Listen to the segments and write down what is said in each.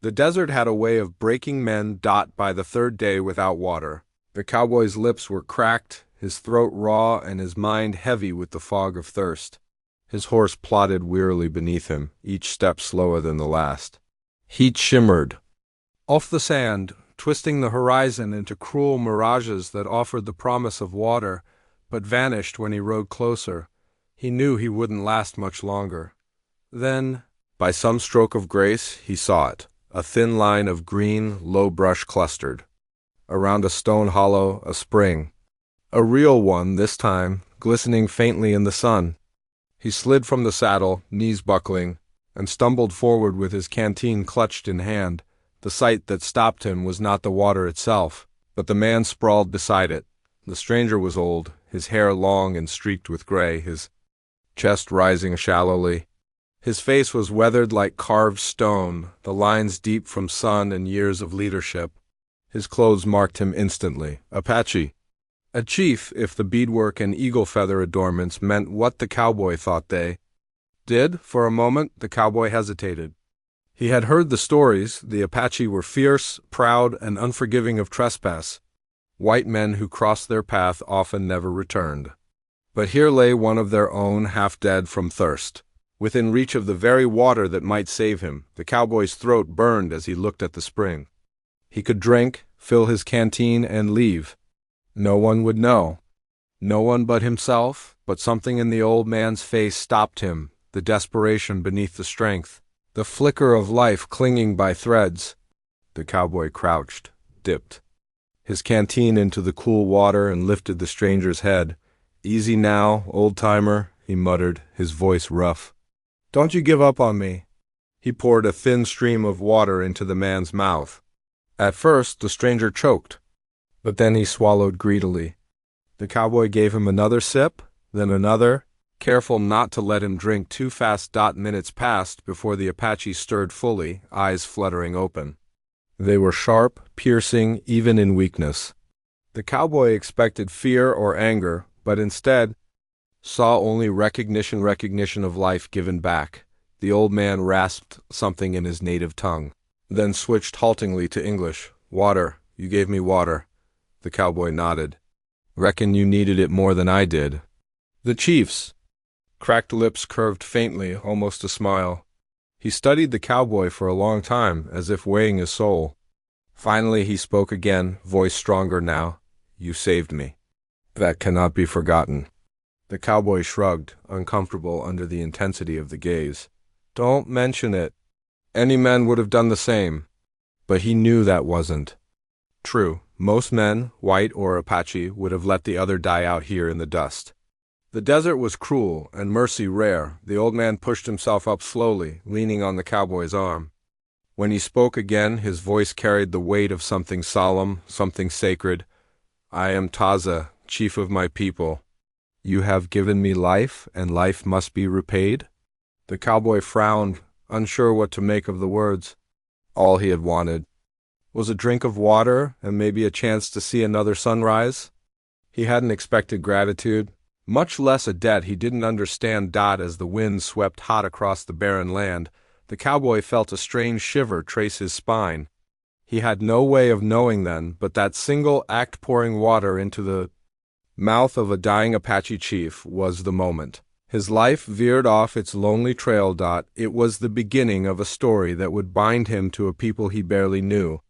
The desert had a way of breaking men by the third day without water. The cowboy's lips were cracked, his throat raw, and his mind heavy with the fog of thirst. His horse plodded wearily beneath him, each step slower than the last. Heat shimmered off the sand, twisting the horizon into cruel mirages that offered the promise of water, but vanished when he rode closer. He knew he wouldn't last much longer. Then, by some stroke of grace, he saw it, a thin line of green, low brush clustered. Around a stone hollow, a spring. A real one this time, glistening faintly in the sun. He slid from the saddle, knees buckling, and stumbled forward with his canteen clutched in hand. The sight that stopped him was not the water itself, but the man sprawled beside it. The stranger was old, his hair long and streaked with gray, his chest rising shallowly. His face was weathered like carved stone, the lines deep from sun and years of leadership. His clothes marked him instantly. Apache. A chief, if the beadwork and eagle feather adornments meant what the cowboy thought they did. For a moment, the cowboy hesitated. He had heard the stories. The Apache were fierce, proud, and unforgiving of trespass. White men who crossed their path often never returned. But here lay one of their own, half dead from thirst. Within reach of the very water that might save him, the cowboy's throat burned as he looked at the spring. He could drink, fill his canteen, and leave. No one would know. No one but himself, but something in the old man's face stopped him, the desperation beneath the strength, the flicker of life clinging by threads. The cowboy crouched, dipped his canteen into the cool water and lifted the stranger's head. "Easy now, old-timer," he muttered, his voice rough. "Don't you give up on me." He poured a thin stream of water into the man's mouth. At first, the stranger choked, but then he swallowed greedily. The cowboy gave him another sip, then another, careful not to let him drink too fast. Minutes passed before the Apache stirred fully, eyes fluttering open. They were sharp, piercing, even in weakness. The cowboy expected fear or anger, but instead saw only recognition of life given back. The old man rasped something in his native tongue, then switched haltingly to English. "Water. You gave me water." The cowboy nodded. "Reckon you needed it more than I did." The chief's cracked lips curved faintly, almost a smile. He studied the cowboy for a long time, as if weighing his soul. Finally he spoke again, voice stronger now. "You saved me. That cannot be forgotten." The cowboy shrugged, uncomfortable under the intensity of the gaze. "Don't mention it. Any man would have done the same." But he knew that wasn't true. Most men, white or Apache, would have let the other die out here in the dust. The desert was cruel and mercy rare. The old man pushed himself up slowly, leaning on the cowboy's arm. When he spoke again, his voice carried the weight of something solemn, something sacred. "I am Taza, chief of my people. You have given me life, and life must be repaid?" The cowboy frowned, unsure what to make of the words. All he had wanted was a drink of water and maybe a chance to see another sunrise. He hadn't expected gratitude, much less a debt he didn't understand. As the wind swept hot across the barren land, the cowboy felt a strange shiver trace his spine. He had no way of knowing then, but that single act, pouring water into the mouth of a dying Apache chief, was the moment. His life veered off its lonely trail. It was the beginning of a story that would bind him to a people he barely knew,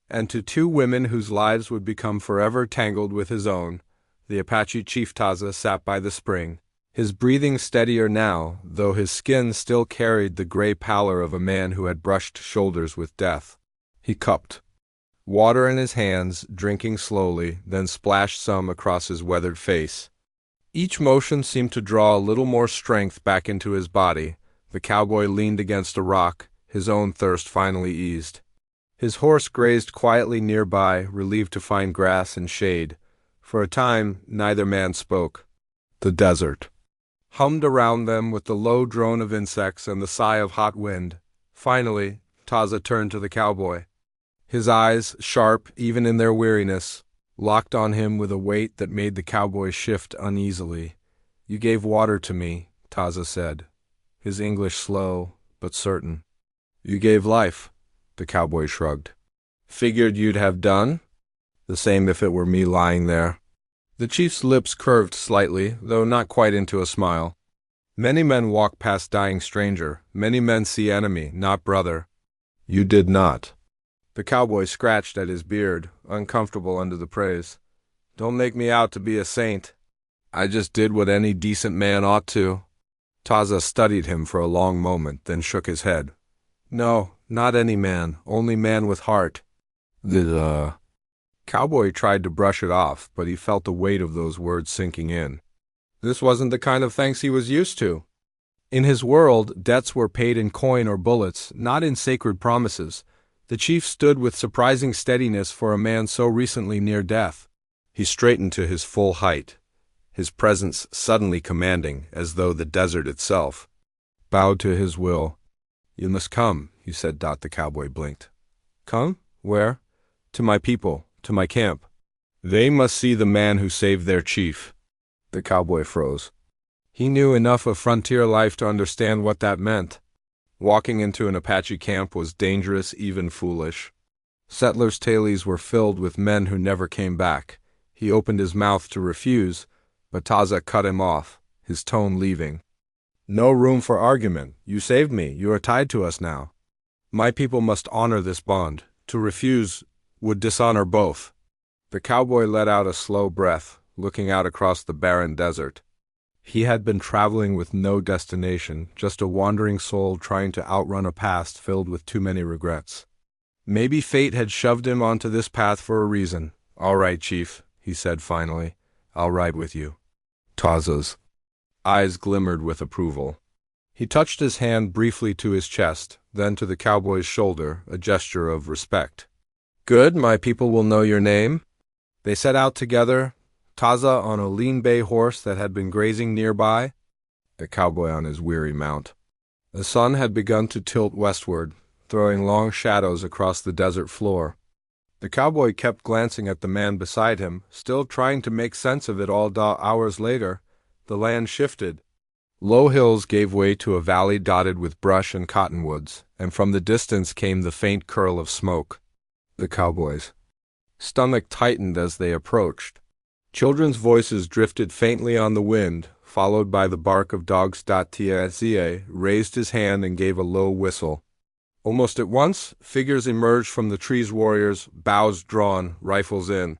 and to two women whose lives would become forever tangled with his own. The Apache chief Taza sat by the spring, his breathing steadier now, though his skin still carried the gray pallor of a man who had brushed shoulders with death. He cupped water in his hands, drinking slowly, then splashed some across his weathered face. Each motion seemed to draw a little more strength back into his body. The cowboy leaned against a rock, his own thirst finally eased. His horse grazed quietly nearby, relieved to find grass and shade. For a time, neither man spoke. The desert hummed around them with the low drone of insects and the sigh of hot wind. Finally, Taza turned to the cowboy. His eyes, sharp even in their weariness, locked on him with a weight that made the cowboy shift uneasily. "You gave water to me," Taza said, his English slow but certain. "You gave life." The cowboy shrugged. Figured you'd have done? The same if it were me lying there. The chief's lips curved slightly, though not quite into a smile. Many men walk past dying stranger. Many men see enemy, not brother. You did not. The cowboy scratched at his beard, uncomfortable under the praise. Don't make me out to be a saint. I just did what any decent man ought to. Taza studied him for a long moment, then shook his head. No, not any man, only man with heart. The cowboy tried to brush it off, but he felt the weight of those words sinking in. This wasn't the kind of thanks he was used to. In his world, debts were paid in coin or bullets, not in sacred promises. The chief stood with surprising steadiness for a man so recently near death. He straightened to his full height, his presence suddenly commanding, as though the desert itself bowed to his will. You must come, he said. The cowboy blinked. Come? Where? To my people, to my camp. They must see the man who saved their chief. The cowboy froze. He knew enough of frontier life to understand what that meant. Walking into an Apache camp was dangerous, even foolish. Settlers' tailies were filled with men who never came back. He opened his mouth to refuse, but Taza cut him off, his tone leaving. No room for argument. You saved me. You are tied to us now. My people must honor this bond. To refuse would dishonor both. The cowboy let out a slow breath, looking out across the barren desert. He had been traveling with no destination, just a wandering soul trying to outrun a past filled with too many regrets. Maybe fate had shoved him onto this path for a reason. All right, chief, he said finally. I'll ride with you. Taza's eyes glimmered with approval. He touched his hand briefly to his chest, then to the cowboy's shoulder, a gesture of respect. Good, my people will know your name. They set out together, Taza on a lean bay horse that had been grazing nearby, the cowboy on his weary mount. The sun had begun to tilt westward, throwing long shadows across the desert floor. The cowboy kept glancing at the man beside him, still trying to make sense of it all. Hours later, the land shifted. Low hills gave way to a valley dotted with brush and cottonwoods, and from the distance came the faint curl of smoke. The cowboy's stomach tightened as they approached. Children's voices drifted faintly on the wind, followed by the bark of dogs. Tia raised his hand and gave a low whistle. Almost at once, figures emerged from the trees. Warriors, bows drawn, rifles in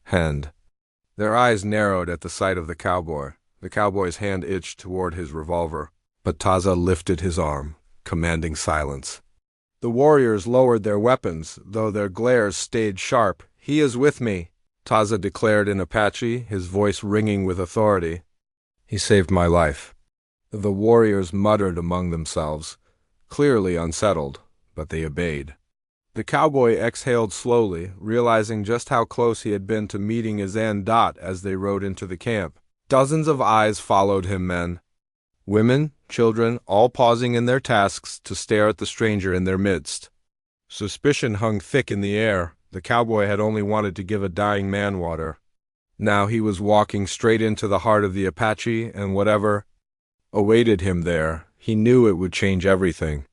hand. Their eyes narrowed at the sight of the cowboy. The cowboy's hand itched toward his revolver, but Taza lifted his arm, commanding silence. The warriors lowered their weapons, though their glares stayed sharp. He is with me, Taza declared in Apache, his voice ringing with authority. He saved my life. The warriors muttered among themselves, clearly unsettled, but they obeyed. The cowboy exhaled slowly, realizing just how close he had been to meeting his end. As they rode into the camp. Dozens of eyes followed him, men, women, children, all pausing in their tasks to stare at the stranger in their midst. Suspicion hung thick in the air. The cowboy had only wanted to give a dying man water. Now he was walking straight into the heart of the Apache, and whatever awaited him there, he knew it would change everything.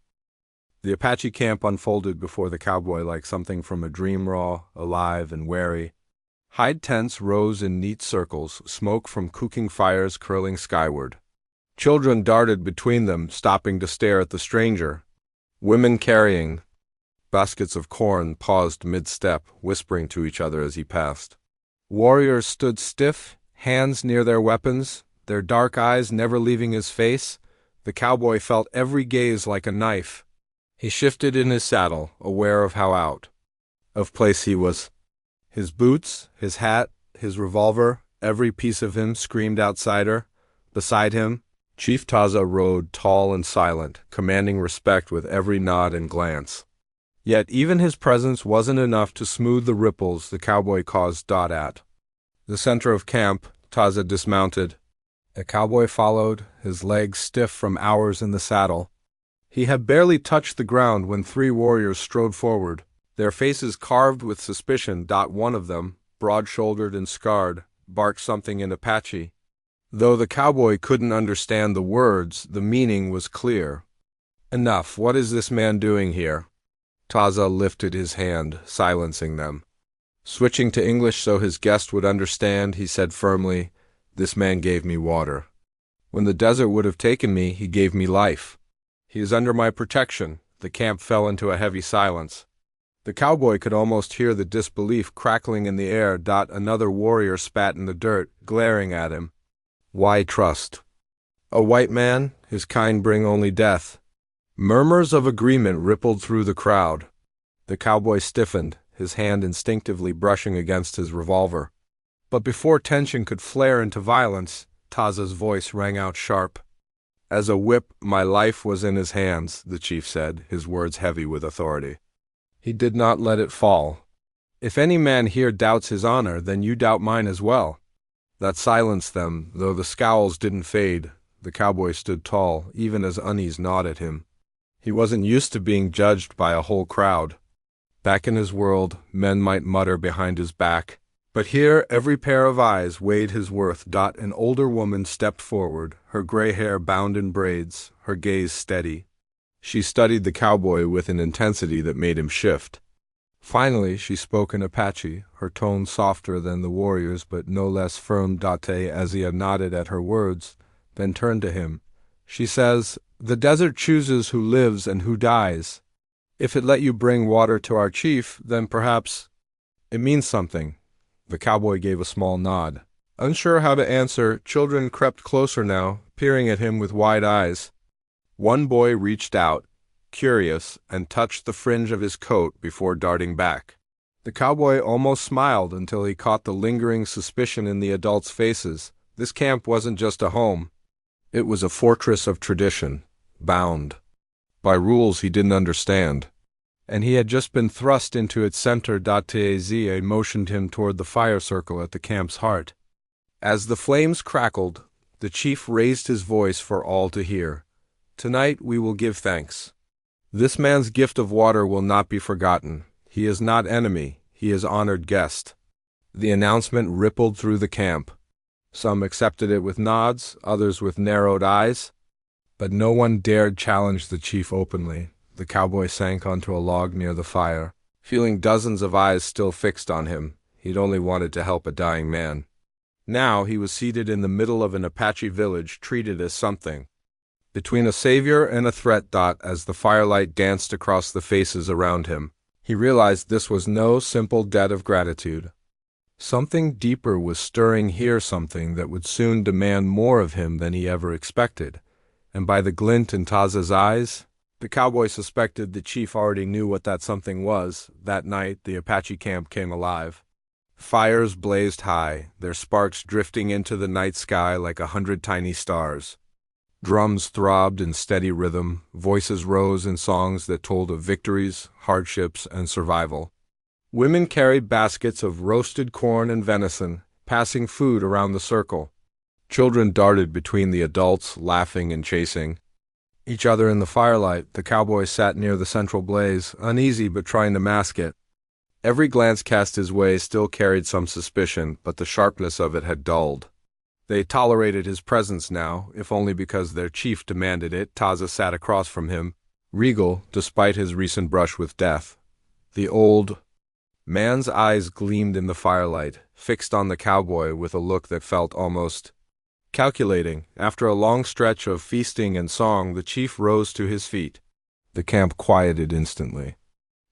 The Apache camp unfolded before the cowboy like something from a dream, raw, alive, and wary. Hide tents rose in neat circles, smoke from cooking fires curling skyward. Children darted between them, stopping to stare at the stranger. Women carrying baskets of corn paused mid-step, whispering to each other as he passed. Warriors stood stiff, hands near their weapons, their dark eyes never leaving his face. The cowboy felt every gaze like a knife. He shifted in his saddle, aware of how out of place he was. His boots, his hat, his revolver, every piece of him screamed outsider. Beside him, Chief Taza rode tall and silent, commanding respect with every nod and glance. Yet even his presence wasn't enough to smooth the ripples the cowboy caused. At the center of camp, Taza dismounted. The cowboy followed, his legs stiff from hours in the saddle. He had barely touched the ground when three warriors strode forward, their faces carved with suspicion. One of them, broad-shouldered and scarred, barked something in Apache. Though the cowboy couldn't understand the words, the meaning was clear. Enough, what is this man doing here? Taza lifted his hand, silencing them. Switching to English so his guest would understand, he said firmly, "This man gave me water. When the desert would have taken me, he gave me life. He is under my protection." The camp fell into a heavy silence. The cowboy could almost hear the disbelief crackling in the air. Another warrior spat in the dirt, glaring at him. Why trust? A white man, his kind bring only death. Murmurs of agreement rippled through the crowd. The cowboy stiffened, his hand instinctively brushing against his revolver. But before tension could flare into violence, Taza's voice rang out sharp. "As a whip, my life was in his hands," the chief said, his words heavy with authority. He did not let it fall. "If any man here doubts his honor, then you doubt mine as well." That silenced them, though the scowls didn't fade. The cowboy stood tall, even as unease gnawed at him. He wasn't used to being judged by a whole crowd. Back in his world, men might mutter behind his back. But here, every pair of eyes weighed his worth. An older woman stepped forward, her gray hair bound in braids, her gaze steady. She studied the cowboy with an intensity that made him shift. Finally, she spoke in Apache, her tone softer than the warrior's but no less firm. As he had nodded at her words, then turned to him. She says, "The desert chooses who lives and who dies. If it let you bring water to our chief, then perhaps it means something." The cowboy gave a small nod. Unsure how to answer, children crept closer now, peering at him with wide eyes. One boy reached out, curious, and touched the fringe of his coat before darting back. The cowboy almost smiled until he caught the lingering suspicion in the adults' faces. This camp wasn't just a home. It was a fortress of tradition, bound by rules he didn't understand. And he had just been thrust into its center. Taza motioned him toward the fire circle at the camp's heart. As the flames crackled, the chief raised his voice for all to hear. "Tonight we will give thanks. This man's gift of water will not be forgotten. He is not enemy, he is honored guest." The announcement rippled through the camp. Some accepted it with nods, others with narrowed eyes. But no one dared challenge the chief openly. The cowboy sank onto a log near the fire, feeling dozens of eyes still fixed on him. He'd only wanted to help a dying man. Now he was seated in the middle of an Apache village, treated as something. Between a savior and a threat. As the firelight danced across the faces around him, he realized this was no simple debt of gratitude. Something deeper was stirring here, something that would soon demand more of him than he ever expected. And by the glint in Taza's eyes, the cowboy suspected the chief already knew what that something was. That night, the Apache camp came alive. Fires blazed high, their sparks drifting into the night sky like 100 tiny stars. Drums throbbed in steady rhythm, voices rose in songs that told of victories, hardships, and survival. Women carried baskets of roasted corn and venison, passing food around the circle. Children darted between the adults, laughing and chasing each other in the firelight. The cowboy sat near the central blaze, uneasy but trying to mask it. Every glance cast his way still carried some suspicion, but the sharpness of it had dulled. They tolerated his presence now, if only because their chief demanded it. Taza sat across from him, regal despite his recent brush with death. The old man's eyes gleamed in the firelight, fixed on the cowboy with a look that felt almost calculating. After a long stretch of feasting and song, the chief rose to his feet. The camp quieted instantly.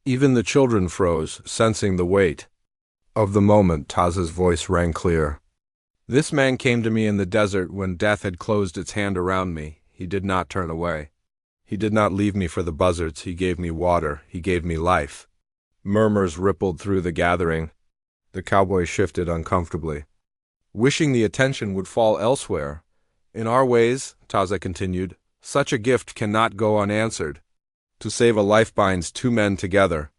Even the children froze, sensing the weight of the moment. Taza's voice rang clear. "This man came to me in the desert when death had closed its hand around me. He did not turn away. He did not leave me for the buzzards. He gave me water. He gave me life." Murmurs rippled through the gathering. The cowboy shifted uncomfortably, wishing the attention would fall elsewhere. "In our ways," Taza continued, "such a gift cannot go unanswered. To save a life binds two men together.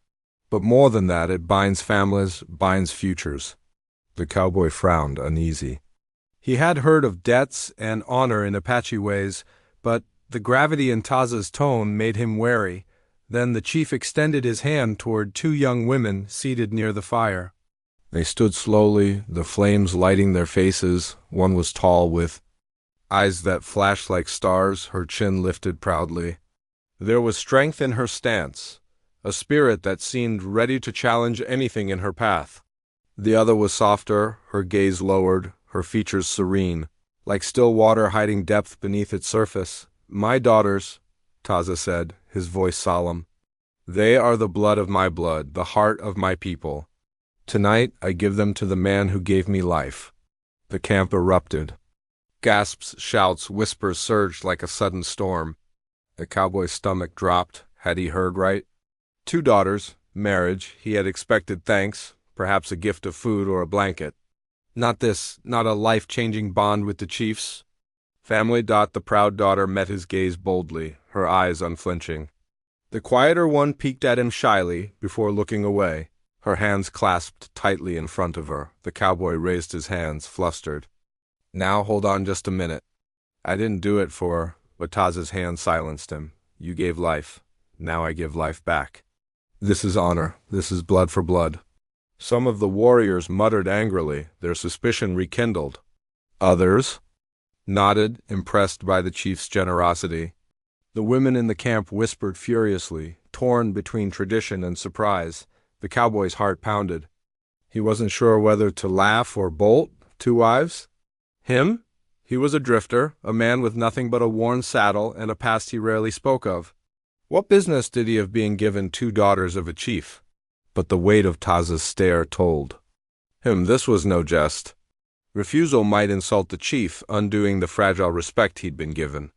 But more than that, it binds families, binds futures." The cowboy frowned, uneasy. He had heard of debts and honor in Apache ways, but the gravity in Taza's tone made him wary. Then the chief extended his hand toward two young women seated near the fire. They stood slowly, the flames lighting their faces. One was tall, with eyes that flashed like stars, her chin lifted proudly. There was strength in her stance, a spirit that seemed ready to challenge anything in her path. The other was softer, her gaze lowered, her features serene, like still water hiding depth beneath its surface. "My daughters," Taza said, his voice solemn. "They are the blood of my blood, the heart of my people. Tonight I give them to the man who gave me life." The camp erupted. Gasps, shouts, whispers surged like a sudden storm. The cowboy's stomach dropped. Had he heard right? 2 daughters, marriage, he had expected thanks, perhaps a gift of food or a blanket. Not this, not a life-changing bond with the chiefs. Family. The proud daughter met his gaze boldly, her eyes unflinching. The quieter one peeked at him shyly before looking away, her hands clasped tightly in front of her. The cowboy raised his hands, flustered. "Now hold on just a minute. I didn't do it for..." But Taza's hand silenced him. "You gave life. Now I give life back. This is honor. This is blood for blood." Some of the warriors muttered angrily, their suspicion rekindled. Others nodded, impressed by the chief's generosity. The women in the camp whispered furiously, torn between tradition and surprise. The cowboy's heart pounded. He wasn't sure whether to laugh or bolt. 2 wives? Him? He was a drifter, a man with nothing but a worn saddle and a past he rarely spoke of. What business did he have being given 2 daughters of a chief? But the weight of Taza's stare told him this was no jest. Refusal might insult the chief, undoing the fragile respect he'd been given.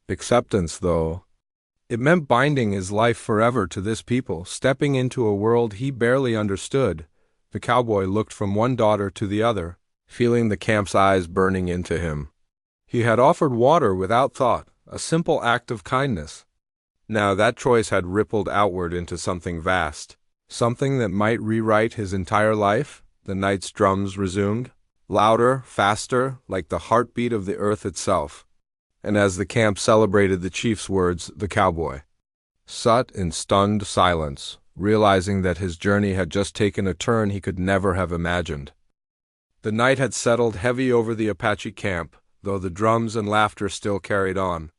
Acceptance, though, it meant binding his life forever to this people, stepping into a world he barely understood. The cowboy looked from one daughter to the other, feeling the camp's eyes burning into him. He had offered water without thought, a simple act of kindness. Now that choice had rippled outward into something vast, something that might rewrite his entire life. The night's drums resumed, louder, faster, like the heartbeat of the earth itself. And as the camp celebrated the chief's words, the cowboy sat in stunned silence, realizing that his journey had just taken a turn he could never have imagined. The night had settled heavy over the Apache camp, though the drums and laughter still carried on.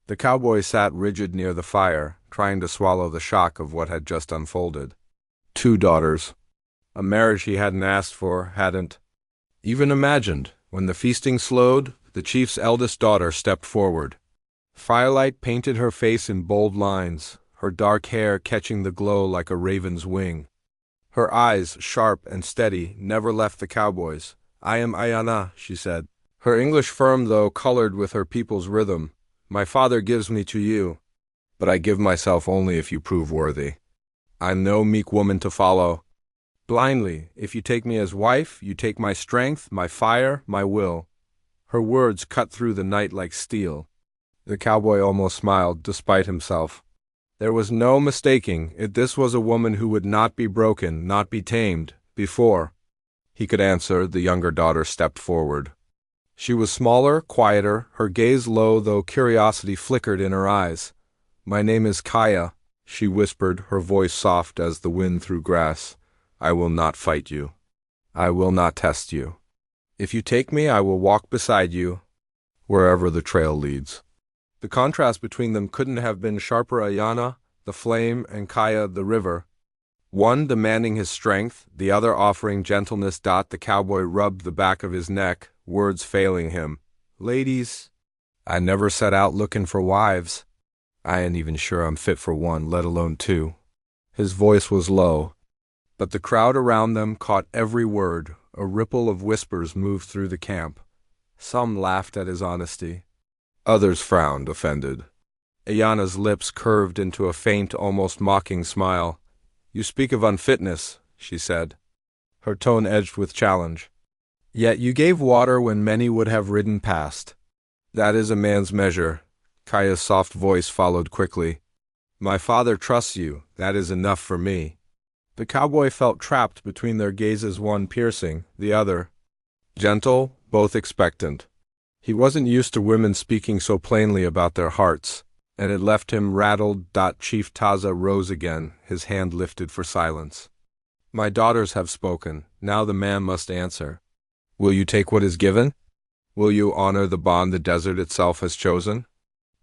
The cowboy sat rigid near the fire, trying to swallow the shock of what had just unfolded. 2 daughters. A marriage he hadn't asked for, hadn't even imagined. When the feasting slowed, the chief's eldest daughter stepped forward. Firelight painted her face in bold lines, her dark hair catching the glow like a raven's wing. Her eyes, sharp and steady, never left the cowboy's. "I am Ayana," she said. Her English firm, though colored with her people's rhythm. "My father gives me to you, but I give myself only if you prove worthy. I'm no meek woman to follow blindly. If you take me as wife, you take my strength, my fire, my will." Her words cut through the night like steel. The cowboy almost smiled, despite himself. There was no mistaking it. This was a woman who would not be broken, not be tamed. Before he could answer, the younger daughter stepped forward. She was smaller, quieter, her gaze low, though curiosity flickered in her eyes. "My name is Kaya," she whispered, her voice soft as the wind through grass. "I will not fight you. I will not test you. If you take me, I will walk beside you, wherever the trail leads." The contrast between them couldn't have been sharper. Ayana, the flame, and Kaya, the river. One demanding his strength, the other offering gentleness. The cowboy rubbed the back of his neck, words failing him. "Ladies, I never set out looking for wives. I ain't even sure I'm fit for one, let alone 2. His voice was low, but the crowd around them caught every word. A ripple of whispers moved through the camp. Some laughed at his honesty. Others frowned, offended. Ayana's lips curved into a faint, almost mocking smile. "You speak of unfitness," she said, her tone edged with challenge. "Yet you gave water when many would have ridden past. That is a man's measure." Kaya's soft voice followed quickly. "My father trusts you. That is enough for me." The cowboy felt trapped between their gazes, one piercing, the other gentle, both expectant. He wasn't used to women speaking so plainly about their hearts, and it left him rattled. Chief Taza rose again, his hand lifted for silence. "My daughters have spoken. Now the man must answer. Will you take what is given? Will you honor the bond the desert itself has chosen?"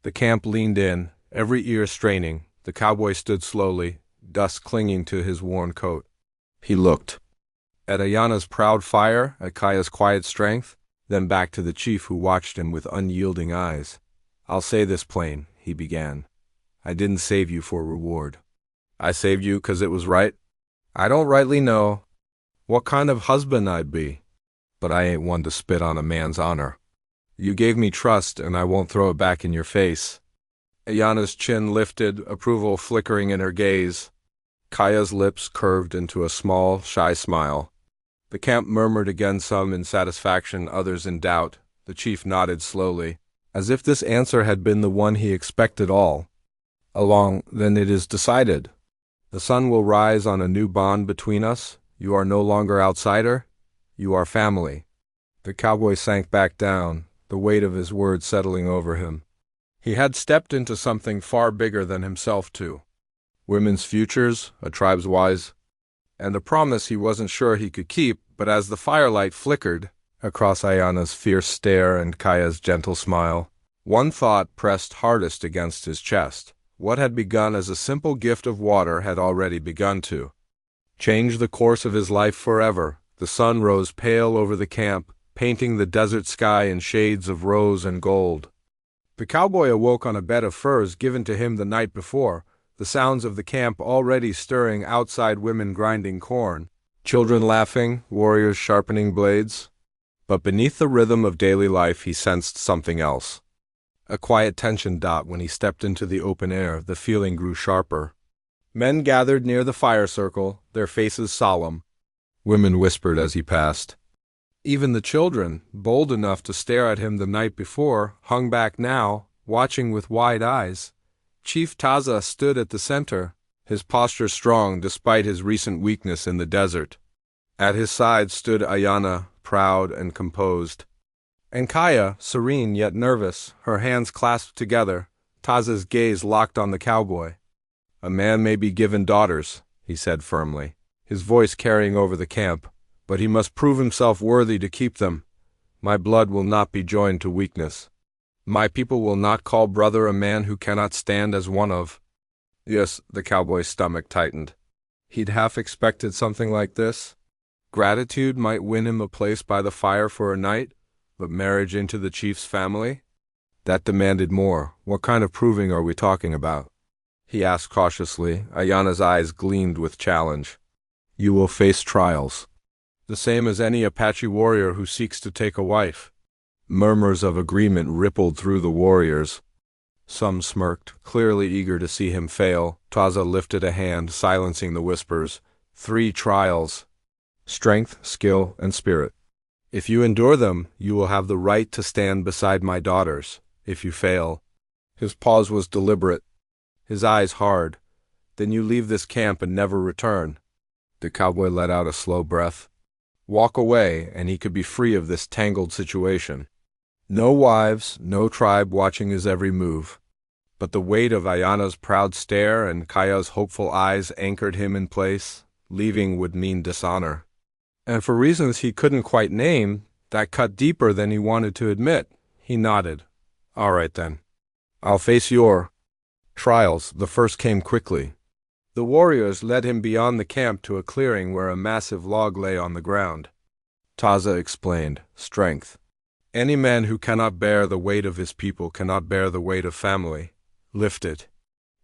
The camp leaned in, every ear straining. The cowboy stood slowly, dust clinging to his worn coat. He looked at Ayana's proud fire, at Kaya's quiet strength, then back to the chief who watched him with unyielding eyes. "I'll say this plain," he began. "I didn't save you for reward. I saved you 'cause it was right. I don't rightly know what kind of husband I'd be, but I ain't one to spit on a man's honor. You gave me trust, and I won't throw it back in your face." Ayana's chin lifted, approval flickering in her gaze. Kaya's lips curved into a small, shy smile. The camp murmured again, some in satisfaction, others in doubt. The chief nodded slowly, as if this answer had been the one he expected all along. "Then it is decided. The sun will rise on a new bond between us. You are no longer outsider. You are family." The cowboy sank back down, the weight of his words settling over him. He had stepped into something far bigger than himself, too. Women's futures, a tribe's wise, and a promise he wasn't sure he could keep. But as the firelight flickered across Ayana's fierce stare and Kaya's gentle smile, one thought pressed hardest against his chest. What had begun as a simple gift of water had already begun to change the course of his life forever. The sun rose pale over the camp, painting the desert sky in shades of rose and gold. The cowboy awoke on a bed of furs given to him the night before, the sounds of the camp already stirring outside, women grinding corn, children laughing, warriors sharpening blades. But beneath the rhythm of daily life he sensed something else. A quiet tension. When he stepped into the open air, the feeling grew sharper. Men gathered near the fire circle, their faces solemn. Women whispered as he passed. Even the children, bold enough to stare at him the night before, hung back now, watching with wide eyes. Chief Taza stood at the center, his posture strong despite his recent weakness in the desert. At his side stood Ayana, proud and composed, and Kaya, serene yet nervous, her hands clasped together, Taza's gaze locked on the cowboy. "A man may be given daughters," he said firmly, his voice carrying over the camp, "but he must prove himself worthy to keep them. My blood will not be joined to weakness. My people will not call brother a man who cannot stand as one of." Yes, the cowboy's stomach tightened. He'd half expected something like this. Gratitude might win him a place by the fire for a night, but marriage into the chief's family? That demanded more. "What kind of proving are we talking about?" he asked cautiously. Ayana's eyes gleamed with challenge. "You will face trials, the same as any Apache warrior who seeks to take a wife." Murmurs of agreement rippled through the warriors. Some smirked, clearly eager to see him fail. Taza lifted a hand, silencing the whispers. 3 trials: strength, skill, and spirit. If you endure them, you will have the right to stand beside my daughters. If you fail— his pause was deliberate, his eyes hard. "Then you leave this camp and never return." The cowboy let out a slow breath. Walk away, and he could be free of this tangled situation. No wives, no tribe watching his every move. But the weight of Ayana's proud stare and Kaya's hopeful eyes anchored him in place. Leaving would mean dishonor. And for reasons he couldn't quite name, that cut deeper than he wanted to admit. He nodded. "All right then. I'll face your trials." The first came quickly. The warriors led him beyond the camp to a clearing where a massive log lay on the ground. Taza explained, "Strength. Any man who cannot bear the weight of his people cannot bear the weight of family. Lift it.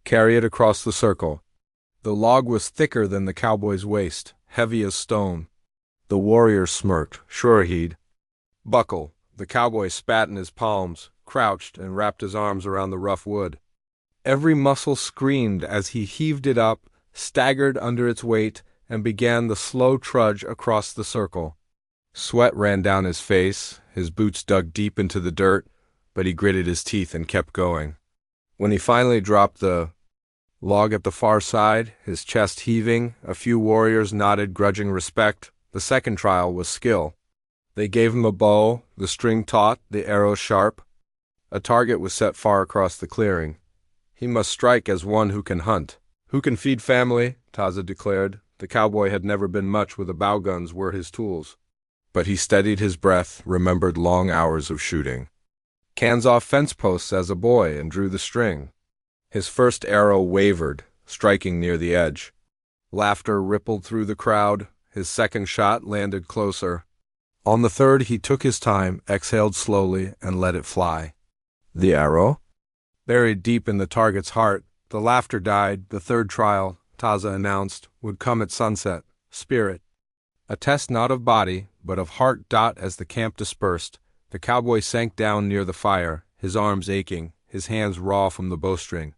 Carry it across the circle." The log was thicker than the cowboy's waist, heavy as stone. The warrior smirked. Sure he'd buckle. The cowboy spat in his palms, crouched, and wrapped his arms around the rough wood. Every muscle screamed as he heaved it up, staggered under its weight, and began the slow trudge across the circle. Sweat ran down his face, his boots dug deep into the dirt, but he gritted his teeth and kept going. When he finally dropped the log at the far side, his chest heaving, a few warriors nodded grudging respect. The second trial was skill. They gave him a bow, the string taut, the arrow sharp. A target was set far across the clearing. He must strike as one who can hunt. "Who can feed family," Taza declared. The cowboy had never been much with a bow. Guns were his tools. But he steadied his breath, remembered long hours of shooting. Cans off fence posts as a boy, and drew the string. His first arrow wavered, striking near the edge. Laughter rippled through the crowd. His second shot landed closer. On the third, he took his time, exhaled slowly, and let it fly. The arrow? Buried deep in the target's heart, the laughter died. The third trial, Taza announced, would come at sunset. Spirit. A test not of body, but of heart. As the camp dispersed, the cowboy sank down near the fire, his arms aching, his hands raw from the bowstring.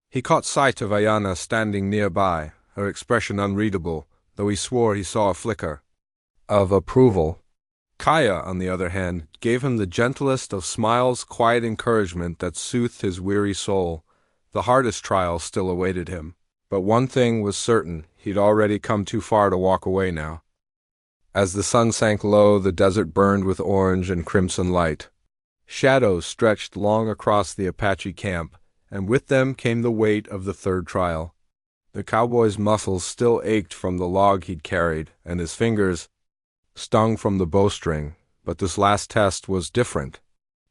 He caught sight of Ayana standing nearby, her expression unreadable, though he swore he saw a flicker of approval. Kaya, on the other hand, gave him the gentlest of smiles, quiet encouragement that soothed his weary soul. The hardest trial still awaited him. But one thing was certain, he'd already come too far to walk away now. As the sun sank low, the desert burned with orange and crimson light. Shadows stretched long across the Apache camp, and with them came the weight of the third trial. The cowboy's muscles still ached from the log he'd carried, and his fingers stung from the bowstring, but this last test was different.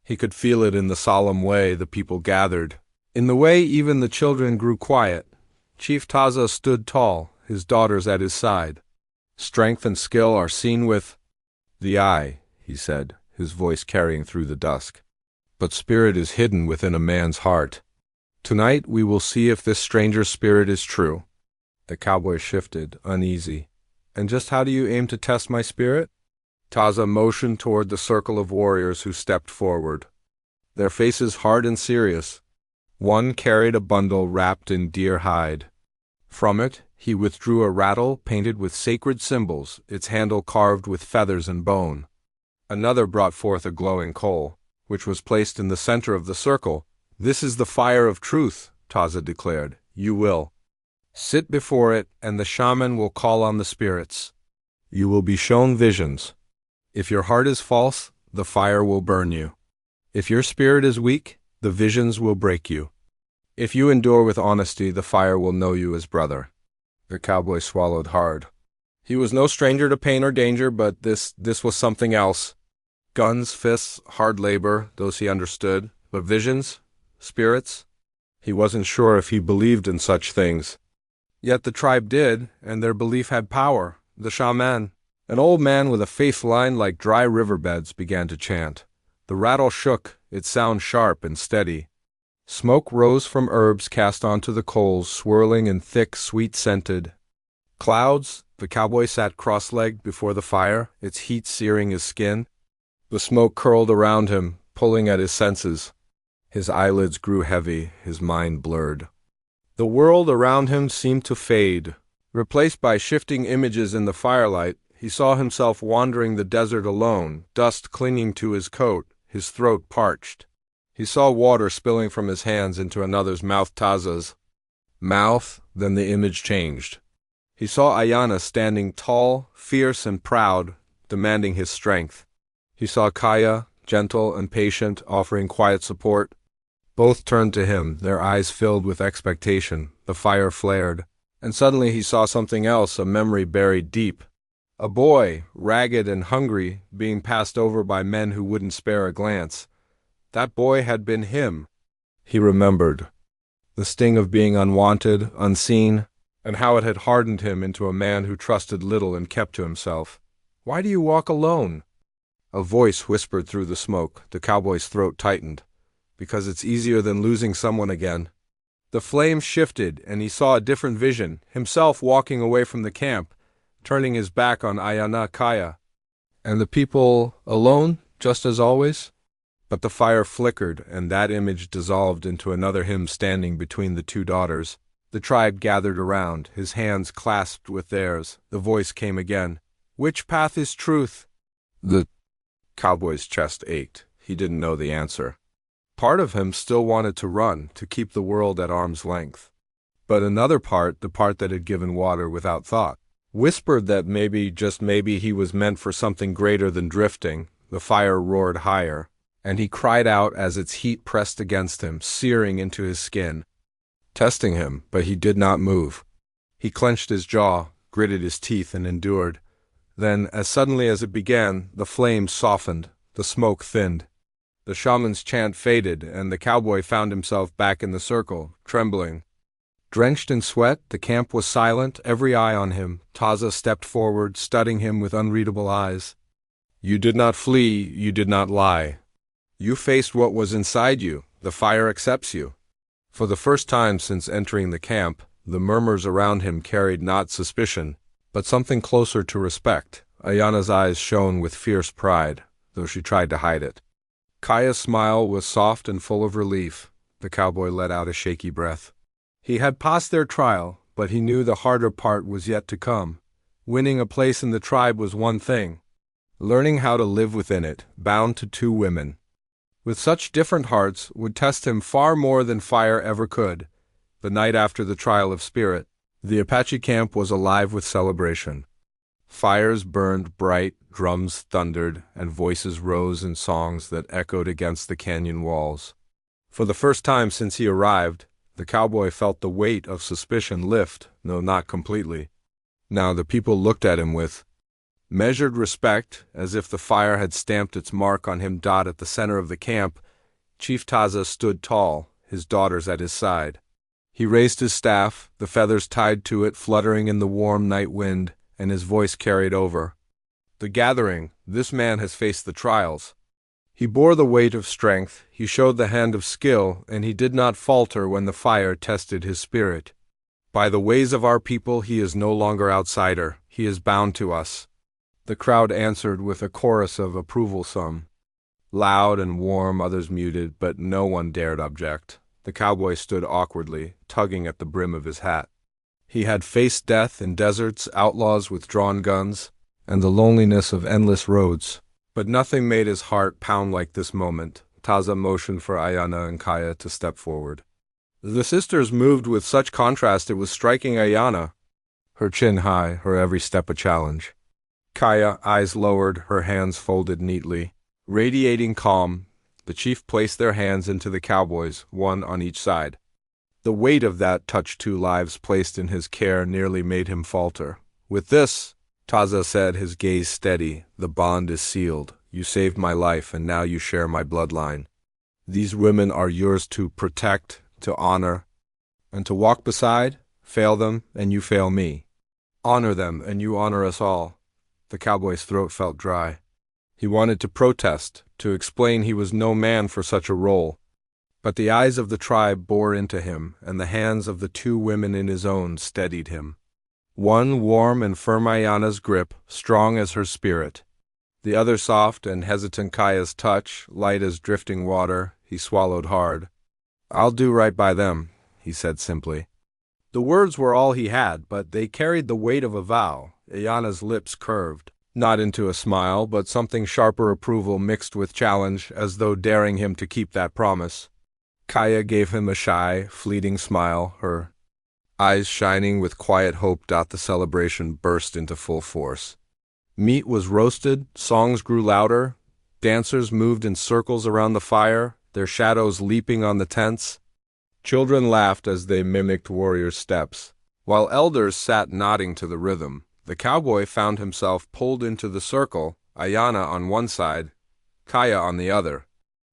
He could feel it in the solemn way the people gathered, in the way even the children grew quiet. Chief Taza stood tall, his daughters at his side. Strength and skill are seen with the eye, he said, his voice carrying through the dusk. But spirit is hidden within a man's heart. Tonight we will see if this stranger's spirit is true. The cowboy shifted, uneasy. And just how do you aim to test my spirit? Taza motioned toward the circle of warriors who stepped forward, their faces hard and serious. One carried a bundle wrapped in deer hide. From it, he withdrew a rattle painted with sacred symbols, its handle carved with feathers and bone. Another brought forth a glowing coal, which was placed in the center of the circle. This is the fire of truth, Taza declared. You will sit before it, and the shaman will call on the spirits. You will be shown visions. If your heart is false, the fire will burn you. If your spirit is weak, the visions will break you. If you endure with honesty, the fire will know you as brother. The cowboy swallowed hard. He was no stranger to pain or danger, but this was something else. Guns, fists, hard labor, those he understood. But visions? Spirits? He wasn't sure if he believed in such things. Yet the tribe did, and their belief had power. The shaman, an old man with a face lined like dry riverbeds, began to chant. The rattle shook, its sound sharp and steady. Smoke rose from herbs cast onto the coals, swirling in thick, sweet-scented clouds. The cowboy sat cross-legged before the fire, its heat searing his skin. The smoke curled around him, pulling at his senses. His eyelids grew heavy, his mind blurred. The world around him seemed to fade. Replaced by shifting images in the firelight, he saw himself wandering the desert alone, dust clinging to his coat, his throat parched. He saw water spilling from his hands into another's mouth, Taza's mouth. Then the image changed. He saw Ayana standing tall, fierce and proud, demanding his strength. He saw Kaya, gentle and patient, offering quiet support. Both turned to him, their eyes filled with expectation. The fire flared, and suddenly he saw something else, a memory buried deep. A boy, ragged and hungry, being passed over by men who wouldn't spare a glance. That boy had been him. He remembered the sting of being unwanted, unseen, and how it had hardened him into a man who trusted little and kept to himself. "Why do you walk alone?" A voice whispered through the smoke. The cowboy's throat tightened. "Because it's easier than losing someone again." The flame shifted, and he saw a different vision, himself walking away from the camp, turning his back on Ayana Kaya. And the people alone, just as always? But the fire flickered, and that image dissolved into another him standing between the two daughters. The tribe gathered around, his hands clasped with theirs. The voice came again. "Which path is truth?" The cowboy's chest ached. He didn't know the answer. Part of him still wanted to run, to keep the world at arm's length. But another part, the part that had given water without thought, whispered that maybe, just maybe, he was meant for something greater than drifting. The fire roared higher, and he cried out as its heat pressed against him, searing into his skin, testing him, but he did not move. He clenched his jaw, gritted his teeth, and endured. Then, as suddenly as it began, the flames softened, the smoke thinned. The shaman's chant faded, and the cowboy found himself back in the circle, trembling. Drenched in sweat, the camp was silent, every eye on him. Taza stepped forward, studying him with unreadable eyes. You did not flee, you did not lie. You faced what was inside you. The fire accepts you. For the first time since entering the camp, the murmurs around him carried not suspicion, but something closer to respect. Ayana's eyes shone with fierce pride, though she tried to hide it. Kaya's smile was soft and full of relief. The cowboy let out a shaky breath. He had passed their trial, but he knew the harder part was yet to come. Winning a place in the tribe was one thing. Learning how to live within it, bound to two women, with such different hearts, would test him far more than fire ever could. The night after the trial of spirit, the Apache camp was alive with celebration. Fires burned bright, drums thundered, and voices rose in songs that echoed against the canyon walls. For the first time since he arrived, the cowboy felt the weight of suspicion lift, though not completely. Now the people looked at him with measured respect, as if the fire had stamped its mark on him. At the center of the camp, Chief Taza stood tall, his daughters at his side. He raised his staff, the feathers tied to it fluttering in the warm night wind, and his voice carried over. The gathering, this man has faced the trials. He bore the weight of strength, he showed the hand of skill, and he did not falter when the fire tested his spirit. By the ways of our people he is no longer outsider, he is bound to us. The crowd answered with a chorus of approval, some loud and warm, others muted, but no one dared object. The cowboy stood awkwardly, tugging at the brim of his hat. He had faced death in deserts, outlaws with drawn guns, and the loneliness of endless roads. But nothing made his heart pound like this moment. Taza motioned for Ayana and Kaya to step forward. The sisters moved with such contrast it was striking Ayana, her chin high, her every step a challenge. Kaya, eyes lowered, her hands folded neatly. Radiating calm, the chief placed their hands into the cowboy's, one on each side. The weight of that touch two lives placed in his care nearly made him falter. With this, Taza said, his gaze steady, the bond is sealed. You saved my life, and now you share my bloodline. These women are yours to protect, to honor, and to walk beside. Fail them, and you fail me. Honor them, and you honor us all. The cowboy's throat felt dry. He wanted to protest, to explain he was no man for such a role. But the eyes of the tribe bore into him, and the hands of the two women in his own steadied him. One warm and firm, Ayana's grip, strong as her spirit. The other soft and hesitant, Kaya's touch, light as drifting water. He swallowed hard. I'll do right by them, he said simply. The words were all he had, but they carried the weight of a vow. Ayana's lips curved, not into a smile, but something sharper approval mixed with challenge, as though daring him to keep that promise. Kaya gave him a shy, fleeting smile, her eyes shining with quiet hope. The celebration burst into full force. Meat was roasted, songs grew louder, dancers moved in circles around the fire, their shadows leaping on the tents. Children laughed as they mimicked warriors' steps, while elders sat nodding to the rhythm. The cowboy found himself pulled into the circle, Ayana on one side, Kaya on the other.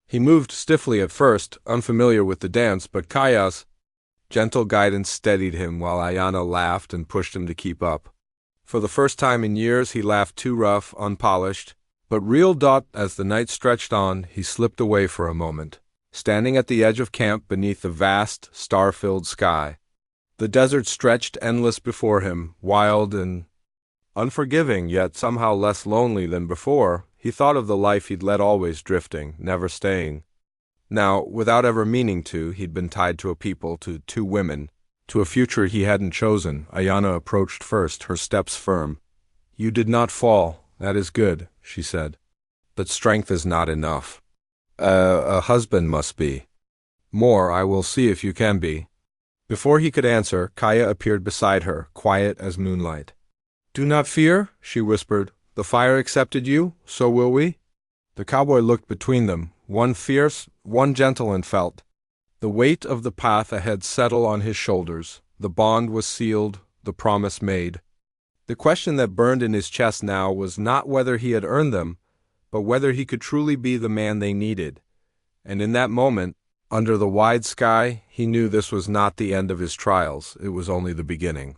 He moved stiffly at first, unfamiliar with the dance, but Kaya's gentle guidance steadied him while Ayana laughed and pushed him to keep up. For the first time in years he laughed too rough, unpolished, but real. As the night stretched on, he slipped away for a moment, standing at the edge of camp beneath the vast, star-filled sky. The desert stretched endless before him, wild and unforgiving, yet somehow less lonely than before. He thought of the life he'd led, always drifting, never staying. Now, without ever meaning to, he'd been tied to a people, to two women, to a future he hadn't chosen. Ayana approached first, her steps firm. You did not fall. That is good, she said. But strength is not enough. A husband must be. More, I will see if you can be. Before he could answer, Kaya appeared beside her, quiet as moonlight. Do not fear, she whispered. The fire accepted you, so will we. The cowboy looked between them, one fierce, one gentle, and felt the weight of the path ahead settle on his shoulders. The bond was sealed, the promise made. The question that burned in his chest now was not whether he had earned them, but whether he could truly be the man they needed. And in that moment, Under the wide sky, he knew this was not the end of his trials, it was only the beginning.